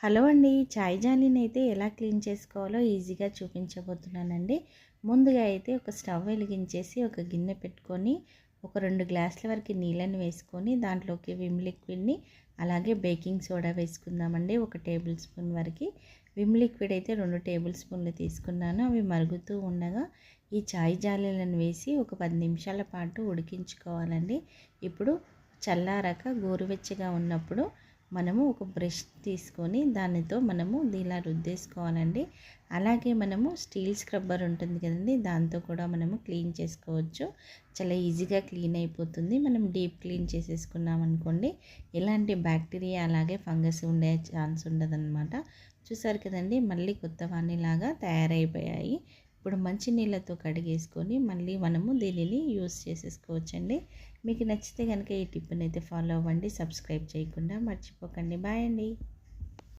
Hello అండి. చాయ్ జాలీని అయితే ఎలా క్లీన్ చేసుకోవాలో ఈజీగా చూపించబోతున్నానండి. ముందుగా అయితే ఒక స్టవ్ వెలిగించేసి ఒక గిన్నె పెట్టుకొని ఒక 2 గ్లాసుల వరకు నీళ్ళని వేసుకొని దాంట్లోకి విమ్ లిక్విడ్ని అలాగే బేకింగ్ సోడా వేసుకుందామండి. 1 టేబుల్ స్పూన్ వరకు విమ్ లిక్విడ్ అయితే 2 టేబుల్ స్పూన్లు తీసుకున్నాను. అవి మరుగుతూ ఉండగా ఈ చాయ్ జాలీలను వేసి ఒక 10 నిమిషాల పాటు ఉడికించుకోవాలండి. ఇప్పుడు చల్లారాక గోరువెచ్చగా ఉన్నప్పుడు మనము ఒక బ్రష్ తీసుకొని దానితో మనము ఇలా రుద్దేసుకోవాలండి. అలాగే మనము స్టీల్ స్క్రబ్బర్ ఉంటుంది కదండి, దాంతో కూడా మనము క్లీన్ చేసుకోవచ్చు. చాలా ఈజీగా క్లీన్ అయిపోతుంది. మనం డీప్ క్లీన్ చేసేసుకున్నాం అనుకోండి, ఎలాంటి బ్యాక్టీరియా అలాగే ఫంగస్ ఉండే ఛాన్స్ ఉండదన్నమాట. చూసారు కదండి, మళ్ళీ కొత్త వాణిలాగా తయారైపోయాయి. ఇప్పుడు మంచి నీళ్ళతో కడిగేసుకొని మళ్ళీ మనము దీనిని యూస్ చేసేసుకోవచ్చండి. మీకు నచ్చితే కనుక ఈ టిప్ని అయితే ఫాలో అవ్వండి. సబ్స్క్రైబ్ చేయకుండా మర్చిపోకండి. బాయ్ అండి.